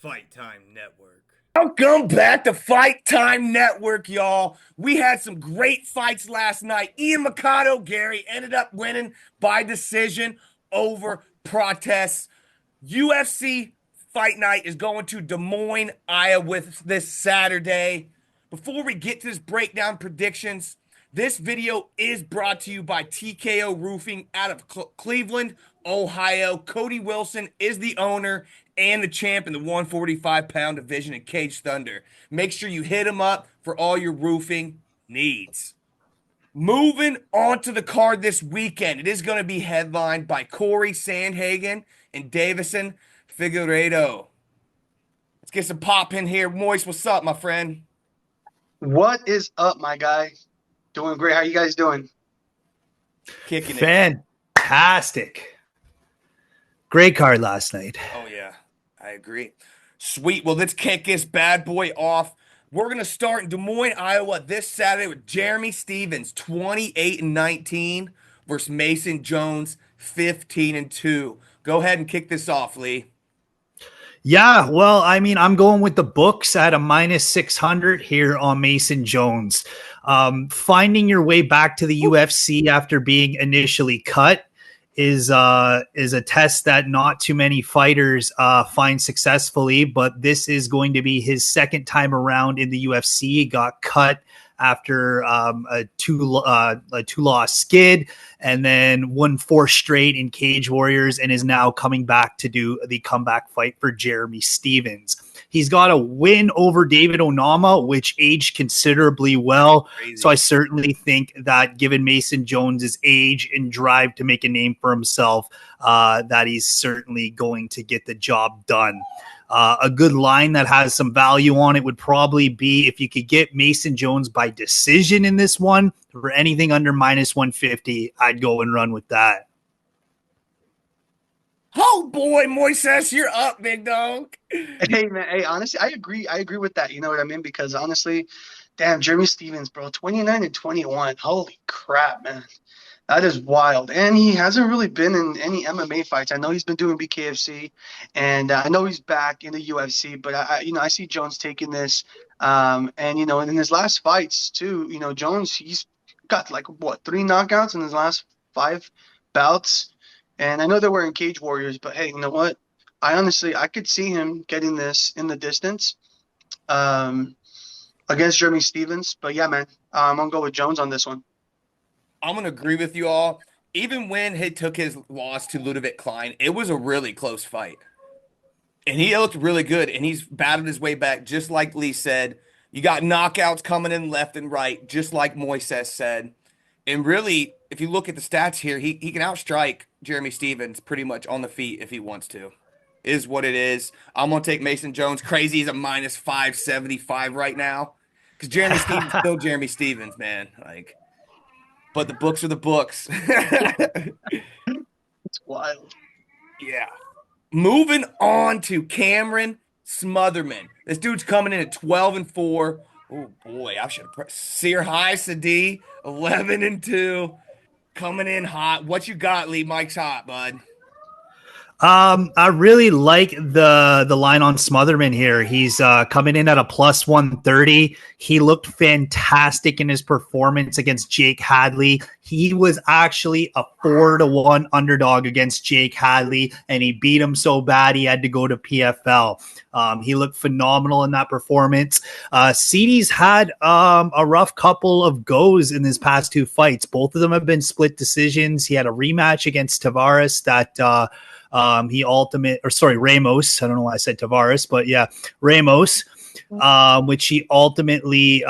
Fight Time Network. Welcome back to Fight Time Network, y'all. We had some great fights last night. Ian Mikado, Gary ended up winning by decision over protests. UFC Fight Night is going to Des Moines, Iowa this Saturday. Before we get to this breakdown predictions, this video is brought to you by TKO Roofing out of Cleveland, Ohio. Cody Wilson is the owner and the champ in the 145-pound division in Cage Thunder. Make sure you hit him up for all your roofing needs. Moving on to the card this weekend, it is going to be headlined by Corey Sandhagen and Davison Figueiredo. Let's get some pop in here. Moist, what's up, my friend? What is up, my guy? Doing great. How you guys doing? Kicking it. Fantastic. Great card last night. Oh, yeah, I agree. Sweet. Well, let's kick this bad boy off. We're going to start in Des Moines, Iowa this Saturday with Jeremy Stephens, 28-19 versus Mason Jones, 15-2. Go ahead and kick this off, Lee. Yeah, well, I mean, I'm going with the books at a minus 600 here on Mason Jones. Finding your way back to the UFC after being initially cut is a test that not too many fighters find successfully, but this is going to be his second time around in the UFC. He got cut after a two-loss skid, and then won 4 straight in Cage Warriors, and is now coming back to do the comeback fight for Jeremy Stephens. He's got a win over David Onama, which aged considerably well. Crazy. So I certainly think that given Mason Jones's age and drive to make a name for himself, that he's certainly going to get the job done. A good line that has some value on it would probably be if you could get Mason Jones by decision in this one. For anything under minus 150, I'd go and run with that. Oh, boy, Moises, you're up, big dog. Hey, man. Hey, honestly, I agree. I agree with that. You know what I mean? Because honestly, damn, Jeremy Stephens, bro, 29-21. Holy crap, man. That is wild. And he hasn't really been in any MMA fights. I know he's been doing BKFC, and I know he's back in the UFC. But I see Jones taking this. And in his last fights too, Jones, he's got like what 3 knockouts in his last 5 bouts. And I know they were in Cage Warriors, but hey, you know what? I could see him getting this in the distance against Jeremy Stephens. But yeah, man, I'm gonna go with Jones on this one. I'm going to agree with you all. Even when he took his loss to Ludovic Klein, it was a really close fight. And he looked really good, and he's battled his way back, just like Lee said. You got knockouts coming in left and right, just like Moises said. And really, if you look at the stats here, he can outstrike Jeremy Stephens pretty much on the feet if he wants to. Is what it is. I'm going to take Mason Jones. Crazy, he's a minus 575 right now. Because Jeremy Stephens still Jeremy Stephens, man. But the books are the books. It's wild. Yeah. Moving on to Cameron Smotherman. This dude's coming in at 12-4. Oh boy, I should have Sear High Sadi, 11-2. Coming in hot. What you got, Lee? Mike's hot, bud. I really like the line on Smotherman here. He's coming in at a plus 130. He looked fantastic in his performance against Jake Hadley. He was actually a 4-1 underdog against Jake Hadley, and he beat him so bad he had to go to PFL. He looked phenomenal in that performance. CD's had a rough couple of goes in his past 2 fights. Both of them have been split decisions. He had a rematch against Tavares that Ramos. I don't know why I said Tavares, but yeah, Ramos, which he ultimately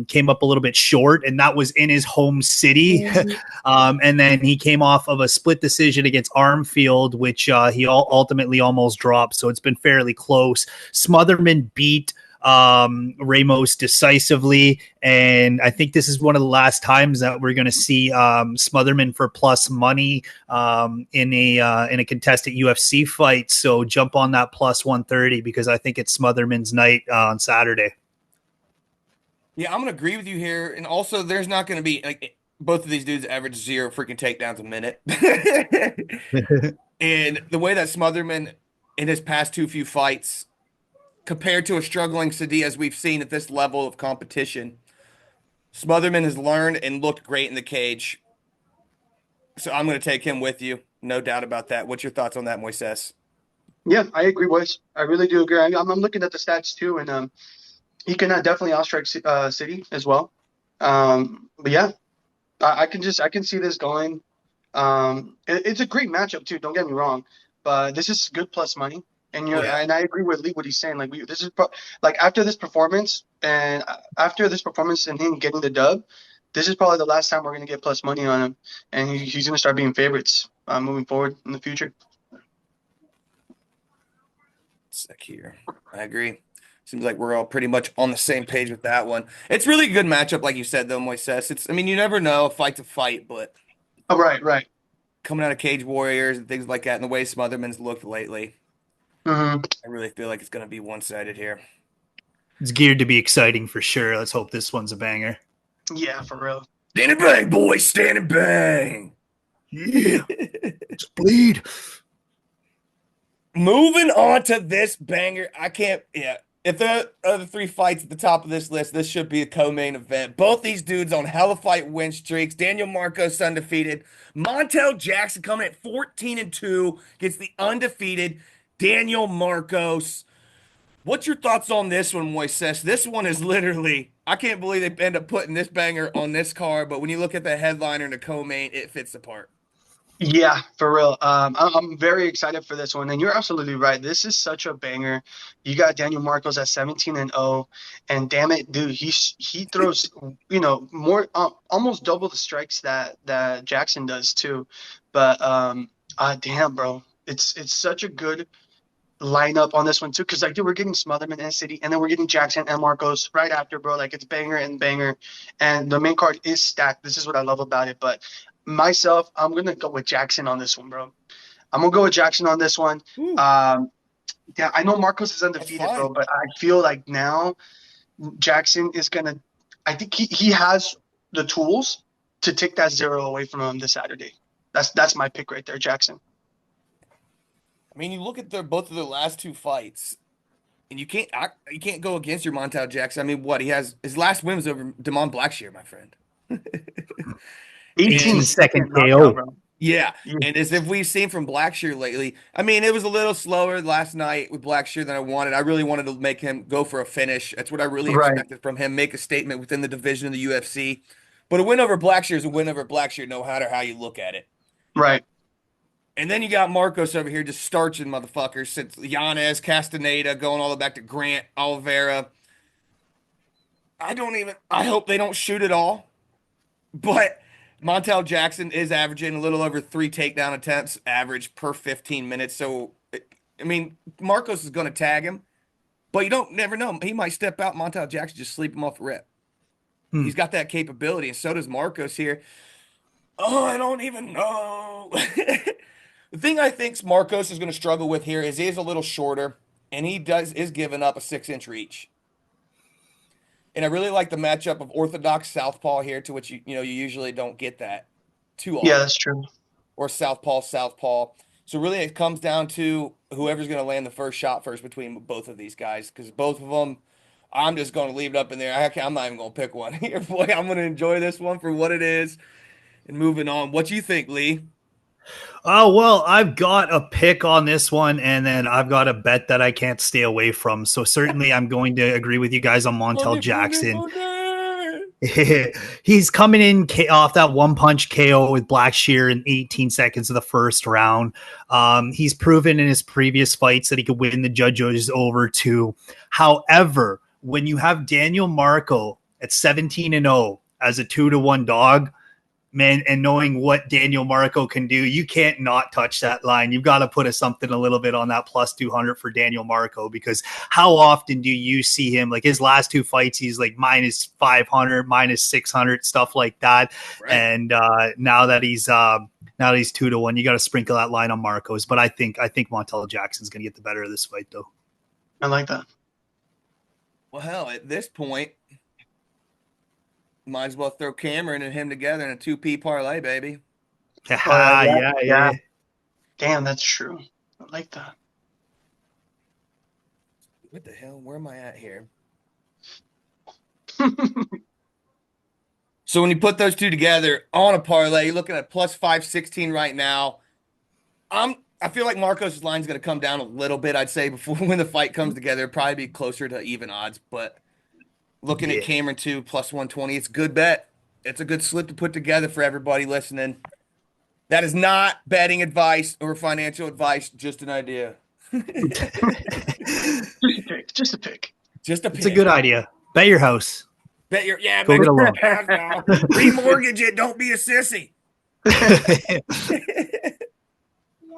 came up a little bit short, and that was in his home city. And then he came off of a split decision against Armfield, which he ultimately almost dropped. So it's been fairly close. Smotherman beat Ramos decisively, and I think this is one of the last times that we're going to see Smotherman for plus money in a contested UFC fight. So jump on that plus 130 because I think it's Smotherman's night on Saturday. Yeah, I'm gonna agree with you here, and also there's not gonna be both of these dudes average 0 freaking takedowns a minute, and the way that Smotherman in his past few fights compared to a struggling Sadi as we've seen at this level of competition. Smotherman has learned and looked great in the cage. So I'm going to take him with you. No doubt about that. What's your thoughts on that, Moises? Yeah, I agree, boys. I really do agree. I'm looking at the stats too, and he can definitely outstrike City as well. But yeah, I can see this going. It's a great matchup too. Don't get me wrong, but this is good plus money. Yeah. And I agree with Lee what he's saying. Like this is like after this performance and after this performance and him getting the dub, this is probably the last time we're gonna get plus money on him, and he's gonna start being favorites moving forward in the future. Sick here. I agree. Seems like we're all pretty much on the same page with that one. It's really a good matchup, like you said, though, Moises. I mean, you never know. A fight's a fight, but Oh, right, right. coming out of Cage Warriors and things like that, and the way Smotherman's looked lately, Hmm. I really feel like it's going to be one-sided here. It's geared to be exciting for sure. Let's hope this one's a banger. Yeah, for real. Stand and bang, boys. Stand and bang. Yeah, let's bleed. Moving on to this banger. I can't, yeah. If the other three fights at the top of this list, this should be a co-main event. Both these dudes on hella fight win streaks. Daniel Marcos undefeated. Montel Jackson coming at 14-2 gets the undefeated Daniel Marcos. What's your thoughts on this one, Moises? This one is literally, I can't believe they end up putting this banger on this card, but when you look at the headliner and the co-main, it fits the part. Yeah, for real. I'm very excited for this one, and you're absolutely right. This is such a banger. You got Daniel Marcos at 17-0, and damn it, dude, he throws, more almost double the strikes that Jackson does too. But damn, bro, it's such a good lineup on this one too, because like, dude, we're getting Smotherman and City, and then we're getting Jackson and Marcos right after, bro. Like it's banger and banger, and the main card is stacked. This is what I love about it. But myself, I'm gonna go with Jackson on this one, bro. I'm gonna go with Jackson on this one. Ooh, Yeah, I know Marcos is that's undefeated, bro, fine. but I feel like now Jackson is gonna. I think he has the tools to take that zero away from him this Saturday. That's my pick right there, Jackson. I mean, you look at both of their last two fights, and you can't go against your Montel Jackson. I mean, what he has his last win was over Damon Blackshear, my friend. 18 And 18-second second knockout, KO. bro. yeah, Yeah. and as if we've seen from Blackshear lately, I mean, it was a little slower last night with Blackshear than I wanted. I really wanted to make him go for a finish. That's what I really Right, expected from him, make a statement within the division of the UFC. But a win over Blackshear is a win over Blackshear, no matter how you look at it. right. And then you got Marcos over here just starching motherfuckers since Yanez, Castaneda, going all the way back to Grant, Oliveira. I hope they don't shoot it all. But Montel Jackson is averaging a little over 3 takedown attempts average per 15 minutes. So, I mean, Marcos is going to tag him, but you don't never know. He might step out. Montel Jackson just sleep him off the rip. Hmm. He's got that capability, and so does Marcos here. Oh, I don't even know. The thing I think Marcos is going to struggle with here is he is a little shorter, and is giving up a 6-inch reach. And I really like the matchup of orthodox southpaw here, to which you usually don't get that too Yeah, often, that's true. or southpaw. So really, it comes down to whoever's going to land the first shot first between both of these guys, because both of them, I'm just going to leave it up in there. I'm not even going to pick one here, boy. I'm going to enjoy this one for what it is, and moving on. What do you think, Lee? Oh, well, I've got a pick on this one, and then I've got a bet that I can't stay away from. So certainly I'm going to agree with you guys on Montel Jackson. He's coming in off that one punch KO with Blackshear in 18 seconds of the first round. He's proven in his previous fights that he could win the judges over too. However, when you have Daniel Marco at 17-0 as a 2-1 dog, man, and knowing what Daniel Marco can do, you can't not touch that line. You've got to put something a little bit on that plus 200 for Daniel Marco, because how often do you see him, like his last two fights, he's like minus 500, minus 600, stuff like that. Right. And now that he's 2-1, you got to sprinkle that line on Marcos. But I think Montel Jackson's going to get the better of this fight, though. I like that. Well, hell, at this point, might as well throw Cameron and him together in a 2P parlay, baby. Yeah. Damn, that's true. I like that. What the hell? Where am I at here? So when you put those two together on a parlay, you're looking at plus 516 right now. I feel like Marcos' line is going to come down a little bit, I'd say, before when the fight comes together. It'll probably be closer to even odds, but looking at Yeah. Cameron too, plus 120, it's a good bet. It's a good slip to put together for everybody listening. That is not betting advice or financial advice, just an idea. Just a pick. Just a pick. Just a It's a pick. good idea. Bet your house. Go Bet get a your loan. house now. Remortgage it. Don't be a sissy.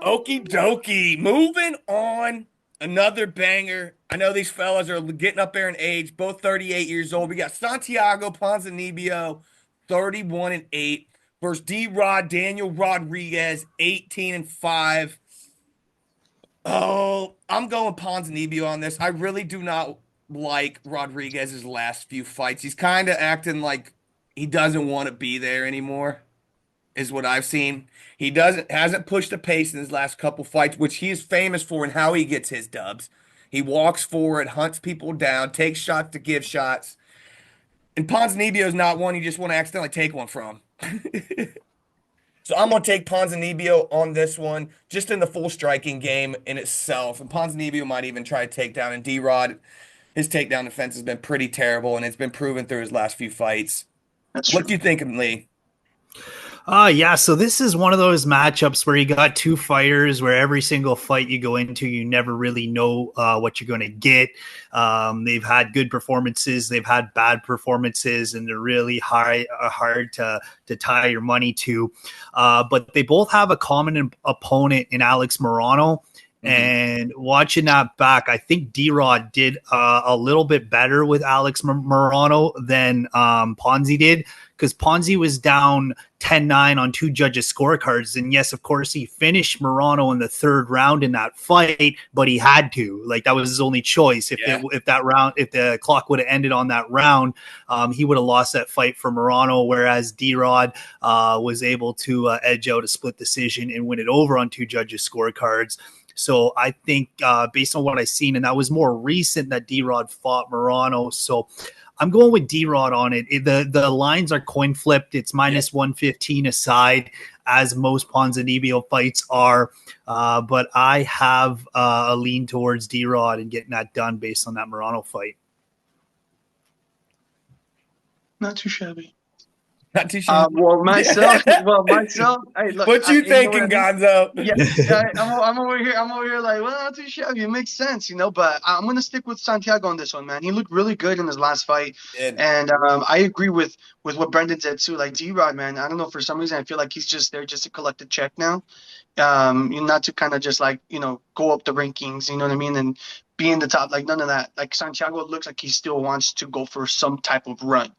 Okie dokie. Moving on. Another banger. I know these fellas are getting up there in age, both 38 years old. We got Santiago Ponzinibbio, 31 and 8, versus D Rod Daniel Rodriguez, 18 and 5. Oh, I'm going Ponzinibbio on this. I really do not like Rodriguez's last few fights. He's kind of acting like he doesn't want to be there anymore, is what I've seen. He hasn't pushed the pace in his last couple fights, which he is famous for and how he gets his dubs. He walks forward, hunts people down, takes shots to give shots. And Ponzinibbio is not one you just want to accidentally take one from. So I'm going to take Ponzinibbio on this one, just in the full striking game in itself. And Ponzinibbio might even try to take down. And D-Rod, his takedown defense has been pretty terrible, and it's been proven through his last few fights. That's What true. do you think, Lee? Yeah, so this is one of those matchups where you got two fighters where every single fight you go into, you never really know what you're going to get. They've had good performances, they've had bad performances, and they're really hard to tie your money to. But they both have a common opponent in Alex Morano. And watching that back, I think D-Rod did a little bit better with Alex Morano than Ponzi did, because Ponzi was down 10-9 on two judges' scorecards. And yes, of course, he finished Morano in the third round in that fight, but he had to. Like, that was his only choice. If the clock would have ended on that round, he would have lost that fight for Morano, whereas D-Rod was able to edge out a split decision and win it over on two judges' scorecards. So I think based on what I've seen, and that was more recent that D-Rod fought Morano. So I'm going with D-Rod on it. The lines are coin flipped. It's minus 115 aside, as most Ponzinibbio fights are. But I have a lean towards D-Rod and getting that done based on that Morano fight. Not too shabby. Not too sure. Myself. Hey, look. What you know thinking, what I mean? Gonzo? Yeah, I'm over here. Like, well, not too shabby. It makes sense, But I'm gonna stick with Santiago on this one, man. He looked really good in his last fight, and I agree with what Brendan said too. Like D-Rod, man. I don't know, for some reason I feel like he's just there just to collect a check now. Not to kind of just like go up the rankings. You know what I mean? And be in the top. Like none of that. Like Santiago looks like he still wants to go for some type of run.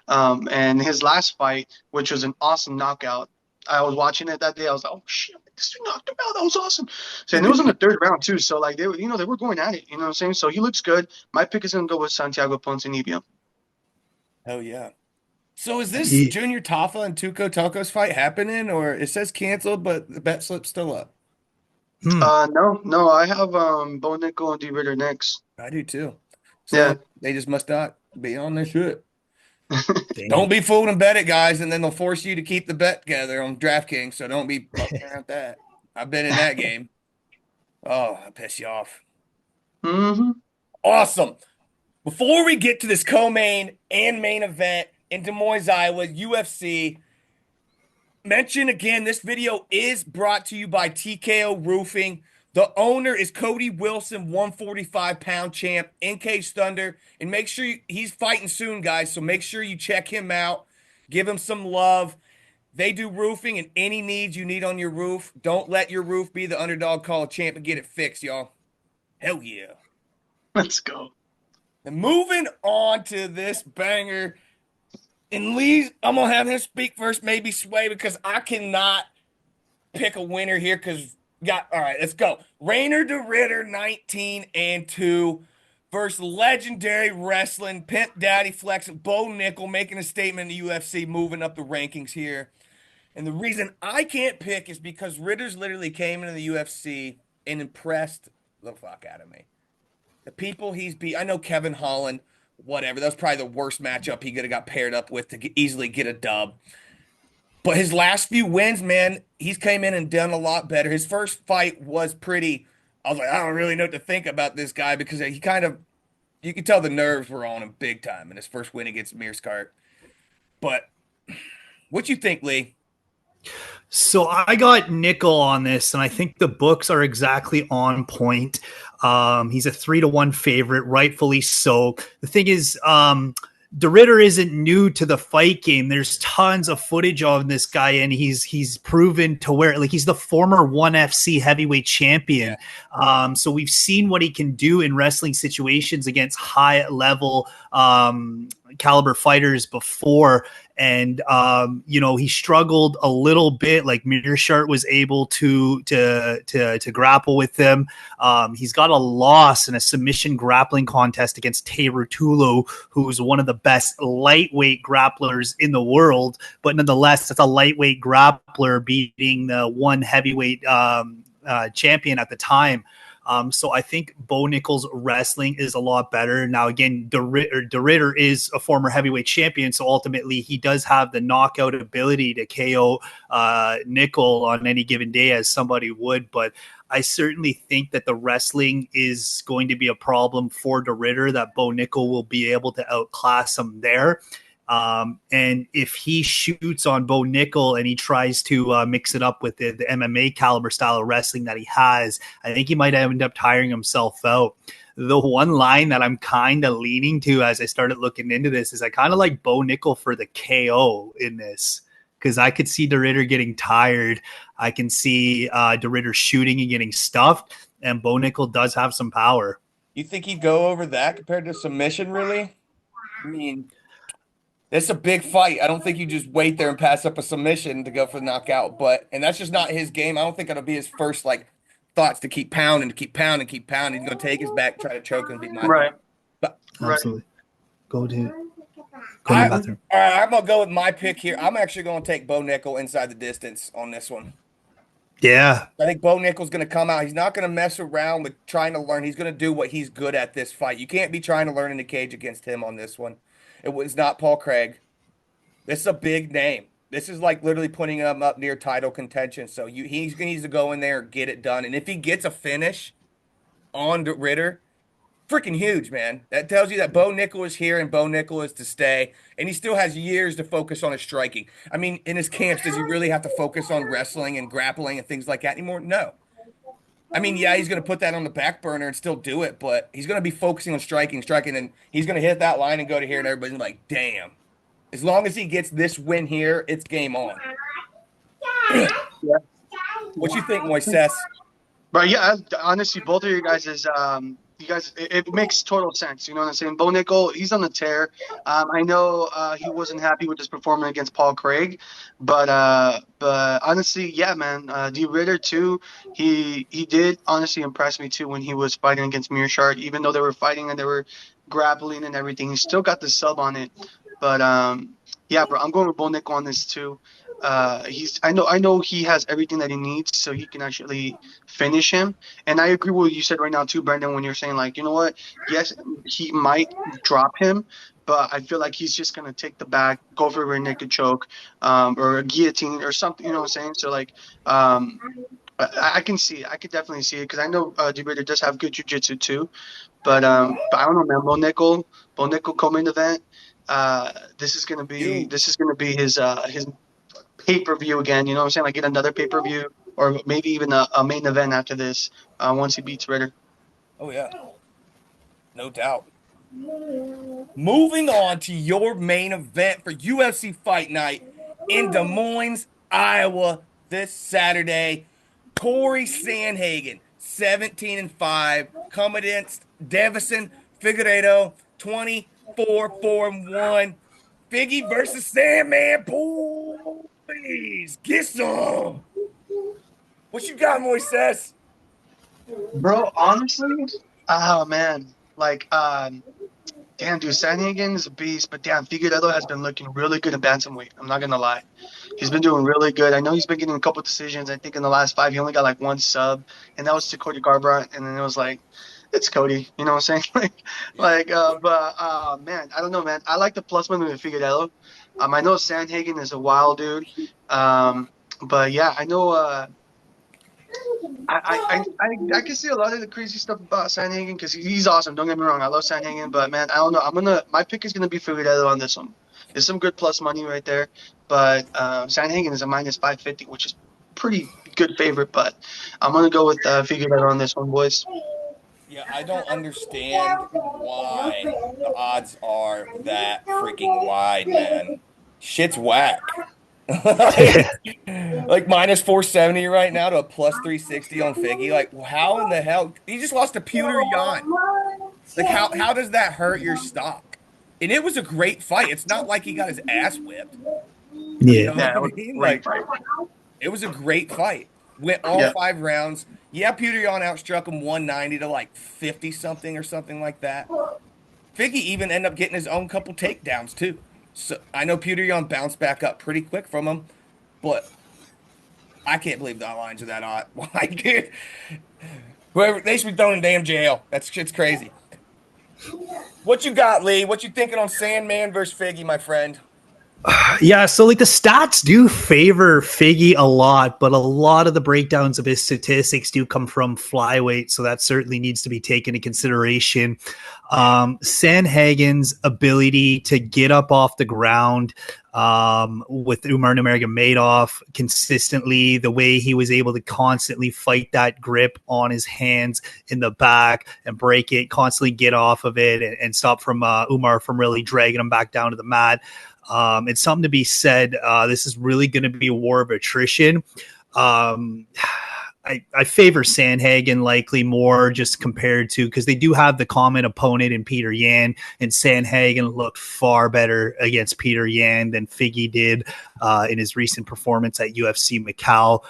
And his last fight, which was an awesome knockout. I was watching it that day. I was like, oh shit, this dude knocked him out. That was awesome. So, and it was in the third round too. So like they were going at it. You know what I'm saying? So he looks good. My pick is gonna go with Santiago Ponzinibbio. Hell yeah. So is this Junior Tafa and Tuco Toco's fight happening, or it says canceled, but the bet slip's still up? No, I have Bo Nickel and D Ritter next. I do too. So they just must not be on their shit. Don't be fooled and bet it, guys, and then they'll force you to keep the bet together on DraftKings. So don't be fucking around that. I've been in that game. Oh, I piss you off. Awesome. Before we get to this co-main and main event in Des Moines, Iowa, UFC, mention again, this video is brought to you by TKO Roofing. The owner is Cody Wilson, 145-pound champ, NK Thunder. And make sure he's fighting soon, guys. So make sure you check him out. Give him some love. They do roofing and any needs you need on your roof. Don't let your roof be the underdog. Call a champ and get it fixed, y'all. Hell yeah. Let's go. And moving on to this banger. And Lee, I'm going to have him speak first, maybe Sway, because I cannot pick a winner here because all right, let's go. Rainer de Ritter, 19-2 versus legendary wrestling Pimp Daddy Flex, Bo Nickel making a statement in the UFC, moving up the rankings here. And the reason I can't pick is because Ritter's literally came into the UFC and impressed the fuck out of me. The people he's beat, I know Kevin Holland, whatever. That was probably the worst matchup he could have got paired up with to easily get a dub. But his last few wins, man, he's came in and done a lot better. His first fight was pretty. I was like, I don't really know what to think about this guy because he kind of, you could tell the nerves were on him big time in his first win against Mearskart. But what you think, Lee? So I got nickel on this, and I think the books are exactly on point. He's a 3-1 favorite, rightfully so. The thing is, De Ritter isn't new to the fight game. There's tons of footage on this guy, and he's proven to where, like, he's the former ONE FC heavyweight champion. So we've seen what he can do in wrestling situations against high level caliber fighters before. And he struggled a little bit. Like Mearshart was able to grapple with him. He's got a loss in a submission grappling contest against Teru Tulu, who's one of the best lightweight grapplers in the world. But nonetheless, that's a lightweight grappler beating the ONE heavyweight champion at the time. So I think Bo Nickel's wrestling is a lot better. Now, again, De Ritter is a former heavyweight champion, so ultimately he does have the knockout ability to KO Nickel on any given day as somebody would, but I certainly think that the wrestling is going to be a problem for De Ritter, that Bo Nickel will be able to outclass him there. And if he shoots on Bo Nickel and he tries to mix it up with the MMA caliber style of wrestling that he has, I think he might end up tiring himself out. The one line that I'm kind of leaning to as I started looking into this is I kind of like Bo Nickel for the KO in this, because I could see De Ritter getting tired. I can see De Ritter shooting and getting stuffed, and Bo Nickel does have some power. You think he'd go over that compared to submission, really? I mean, it's a big fight. I don't think you just wait there and pass up a submission to go for the knockout. And that's just not his game. I don't think it'll be his first thoughts to keep pounding, to keep pounding, keep pounding. He's gonna take his back, try to choke and beat my right. But absolutely. Go to the bathroom. All right, I'm gonna go with my pick here. I'm actually gonna take Bo Nickel inside the distance on this one. Yeah. I think Bo Nickel's gonna come out. He's not gonna mess around with trying to learn. He's gonna do what he's good at this fight. You can't be trying to learn in the cage against him on this one. It was not Paul Craig. This is a big name. This is like literally putting him up near title contention. So he needs to go in there and get it done. And if he gets a finish on Ritter, freaking huge, man. That tells you that Bo Nickel is here and Bo Nickel is to stay. And he still has years to focus on his striking. I mean, in his camps, does he really have to focus on wrestling and grappling and things like that anymore? No. I mean, yeah, he's going to put that on the back burner and still do it, but he's going to be focusing on striking, and he's going to hit that line and go to here, and everybody's like, damn. As long as he gets this win here, it's game on. Yeah. What you think, Moises? But yeah, honestly, both of you guys it makes total sense. You know what I'm saying? Bo Nickel, he's on the tear. I know he wasn't happy with his performance against Paul Craig, but honestly, yeah, man, De Ritter too. He did honestly impress me too when he was fighting against Mearshart. Even though they were fighting and they were grappling and everything, he still got the sub on it. But yeah, bro, I'm going with Bo Nickel on this too. I know he has everything that he needs so he can actually finish him. And I agree with what you said right now too, Brendan, when you're saying like, you know what? Yes, he might drop him, but I feel like he's just gonna take the back, go for a rear naked choke, or a guillotine or something. You know what I'm saying? So like, I can see it. I could definitely see it because I know De Ritter does have good jiu-jitsu too. But I don't know, man. Bo Nickel co-main event. This is gonna be his pay-per-view again, you know what I'm saying? Like get another pay-per-view or maybe even a main event after this once he beats Ritter. Oh, yeah. No doubt. Moving on to your main event for UFC Fight Night in Des Moines, Iowa this Saturday. Corey Sandhagen, 17-5, coming against Davison Figueiredo, 24-4-1. Figgy versus Sandman. Please get some. What you got, Moises? Bro, honestly, oh man, like damn, dude, Sandhagen is a beast, but damn, Figueiredo has been looking really good at bantamweight. I'm not gonna lie, he's been doing really good. I know he's been getting a couple decisions. I think in the last 5, he only got like 1 sub, and that was to Cody Garbrandt, and then it was like, it's Cody. You know what I'm saying? Man, I don't know, man. I like the plus money with Figueiredo. I know Sandhagen is a wild dude. Um, but yeah, I know. I can see a lot of the crazy stuff about Sandhagen because he's awesome. Don't get me wrong, I love Sandhagen, but man, I don't know. My pick is gonna be Figueiredo on this one. There's some good plus money right there, but Sandhagen is a minus 550, which is pretty good favorite. But I'm gonna go with Figueiredo on this one, boys. Yeah, I don't understand why the odds are that freaking wide, man. Shit's whack. Like minus 470 right now to a plus 360 on Figgy. Like, how in the hell? He just lost to Pewter Yan. Like, how does that hurt your stock? And it was a great fight. It's not like he got his ass whipped. You Yeah. know Yeah, what it I was a mean? great Like, fight. it was a great fight. Went all Yeah, 5 rounds. Yeah, Pewter Yan outstruck him 190 to like 50 something or something like that. Figgy even ended up getting his own couple takedowns too. So I know Pewter Yan bounced back up pretty quick from him, but I can't believe the lines are that odd. Like, dude, whoever they should be thrown in damn jail. That's shit's crazy. What you got, Lee? What you thinking on Sandman versus Figgy, my friend? Yeah, so like the stats do favor Figgy a lot, but a lot of the breakdowns of his statistics do come from flyweight, so that certainly needs to be taken into consideration. Sandhagen's ability to get up off the ground with Umar Nurmagomedov consistently, the way he was able to constantly fight that grip on his hands in the back and break it, constantly get off of it and stop from Umar from really dragging him back down to the mat. It's something to be said. This is really going to be a war of attrition. Um, I favor Sandhagen likely more just compared to because they do have the common opponent in Peter Yan, and Sandhagen looked far better against Peter Yan than Figgy did in his recent performance at UFC Macau.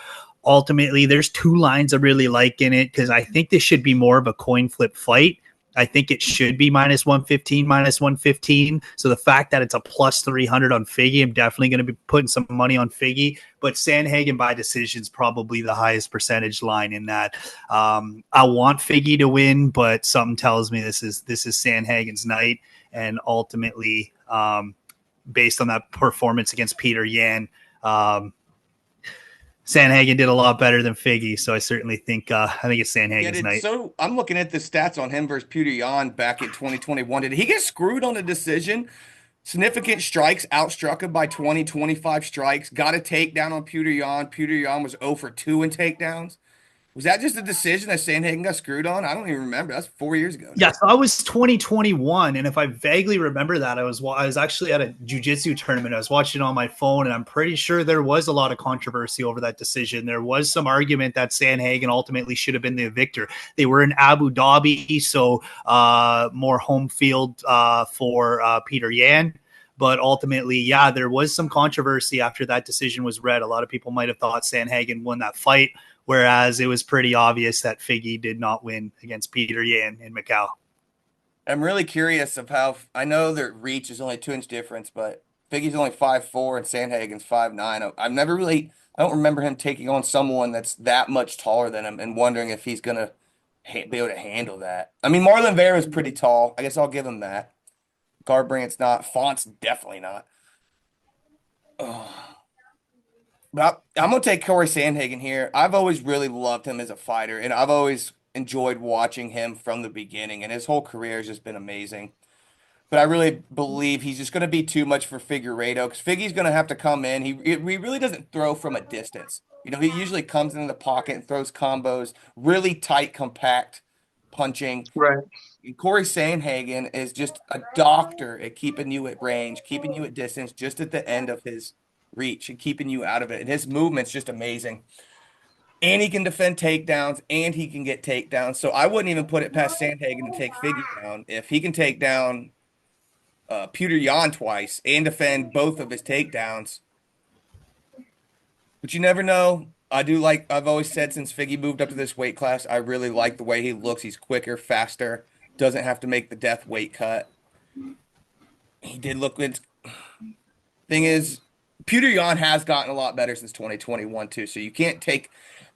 Ultimately, there's two lines I really like in it because I think this should be more of a coin flip fight. I think it should be minus 115, minus 115. So the fact that it's a plus 300 on Figgy, I'm definitely going to be putting some money on Figgy. But Sandhagen by decision is probably the highest percentage line in that. I want Figgy to win, but something tells me this is Sandhagen's night. And ultimately, based on that performance against Peter Yan, Sandhagen did a lot better than Figgy, so I certainly think it's Yeah, Sandhagen's did night. so I'm looking at the stats on him versus Pewter Yan back in 2021. Did he get screwed on a decision? Significant strikes, outstruck him by 20, 25 strikes. Got a takedown on Pewter Yan. Pewter Yan was 0 for 2 in takedowns. Was that just a decision that Sandhagen got screwed on? I don't even remember. That's 4 years ago Yeah, now. so I was 2021, and if I vaguely remember that, I was actually at a jiu-jitsu tournament. I was watching it on my phone, and I'm pretty sure there was a lot of controversy over that decision. There was some argument that Sandhagen ultimately should have been the victor. They were in Abu Dhabi, so more home field for Peter Yan. But ultimately, yeah, there was some controversy after that decision was read. A lot of people might have thought Sandhagen won that fight, whereas it was pretty obvious that Figgy did not win against Peter Yan in Macau. I'm really curious of how I know their reach is only 2 inch difference, but Figgy's only 5'4" and Sandhagen's 5'9". I've never really I don't remember him taking on someone that's that much taller than him and wondering if he's gonna be able to handle that. I mean, Marlon Vera is pretty tall. I guess I'll give him that. Garbrandt's not. Font's definitely not. Oh. But I'm gonna take Corey Sandhagen here. I've always really loved him as a fighter, and I've always enjoyed watching him from the beginning, and his whole career has just been amazing. But I really believe he's just going to be too much for Figueiredo because Figgy's going to have to come in. He really doesn't throw from a distance. You know, he usually comes in the pocket and throws combos, really tight, compact punching. right. Corey Sandhagen is just a doctor at keeping you at range, keeping you at distance, just at the end of his reach and keeping you out of it. And his movement's just amazing. And he can defend takedowns and he can get takedowns. So I wouldn't even put it past Sandhagen to take Figgy down. If he can take down Peter Yan twice and defend both of his takedowns. But you never know. I've always said since Figgy moved up to this weight class, I really like the way he looks. He's quicker, faster, doesn't have to make the death weight cut. He did look good. Thing is, Peter Yan has gotten a lot better since 2021 too. So you can't take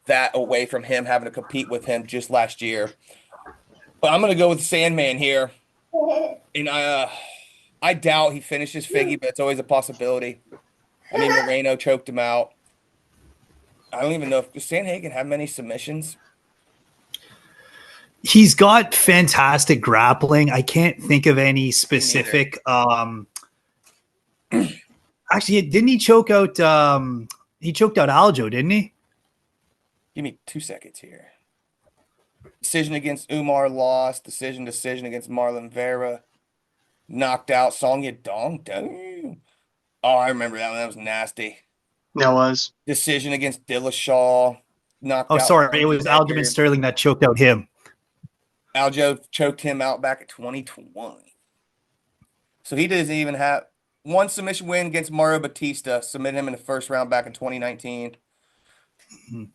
that away from him having to compete with him just last year. But I'm gonna go with Sandman here, and I doubt he finishes Figgy, but it's always a possibility. I mean, Moreno choked him out. I don't even know if does Sandhagen have many submissions. He's got fantastic grappling. I can't think of any Me neither. specific. Actually, didn't he choke out? He choked out Aljo, didn't he? Give me 2 seconds here. Decision against Umar lost. Decision against Marlon Vera. Knocked out Song Yadong. Damn. Oh, I remember that one. That was nasty. That was. Decision against Dillashaw. Knocked Oh, out sorry, it Frankie was Edgar. Aljamain Sterling that choked out him. Aljo choked him out back at 2020. So he doesn't even have one submission win against Mario Batista. Submitted him in the first round back in 2019.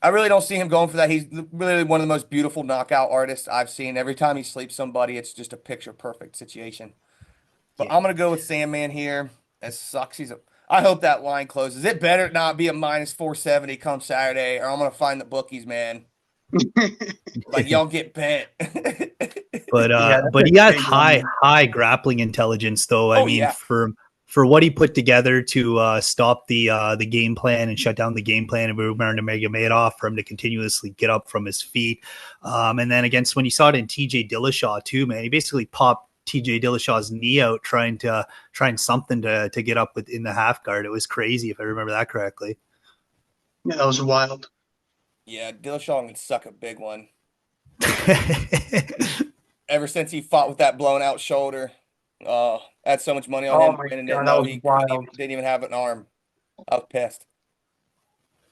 I really don't see him going for that. He's really one of the most beautiful knockout artists I've seen. Every time he sleeps somebody, it's just a picture perfect situation. But Yeah. I'm gonna go with Sandman here. It sucks. I hope that line closes. It better not be a minus 470 come Saturday, or I'm gonna find the bookies, man. Like y'all get bent. But Yeah, that's but a he has big one. high grappling intelligence, though. I Oh mean, yeah. for what he put together to stop the game plan and shut down the game plan of Umar Nurmagomedov, for him to continuously get up from his feet, and then against when you saw it in T.J. Dillashaw too, man, he basically popped T.J. Dillashaw's knee out trying something to get up in the half guard. It was crazy if I remember that correctly. Yeah, that was wild. Yeah, Dillashaw can suck a big one. Ever since he fought with that blown out shoulder. I had so much money on Oh him my winning it. God, that No, was he wild. didn't even have an arm. I was pissed.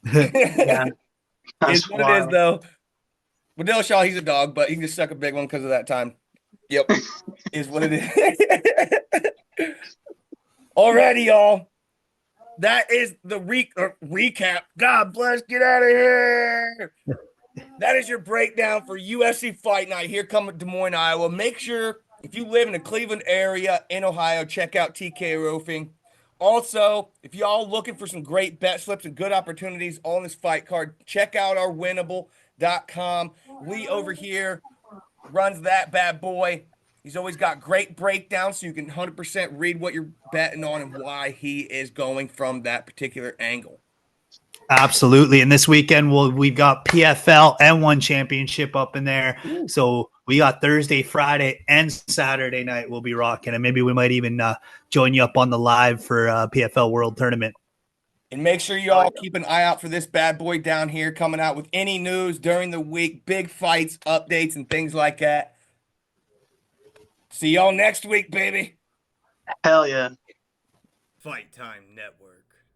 Yeah, It's that's what it is, wild. though. With Dillashaw, he's a dog, but he can just suck a big one because of that time. Yep, is what it is. Alrighty, y'all. That is the recap. God bless. Get out of here. That is your breakdown for UFC Fight Night here coming to Des Moines, Iowa. Make sure if you live in the Cleveland area in Ohio, check out TK Roofing. Also, if y'all looking for some great bet slips and good opportunities on this fight card, check out our winnable.com. Lee over here runs that bad boy. He's always got great breakdowns so you can 100% read what you're betting on and why he is going from that particular angle. Absolutely. And this weekend, we've got PFL and one championship up in there. Ooh. So we got Thursday, Friday, and Saturday night. We'll be rocking. And maybe we might even join you up on the live for PFL World Tournament. And make sure y'all keep an eye out for this bad boy down here coming out with any news during the week, big fights, updates, and things like that. See y'all next week, baby. Hell yeah. Fight Time Network.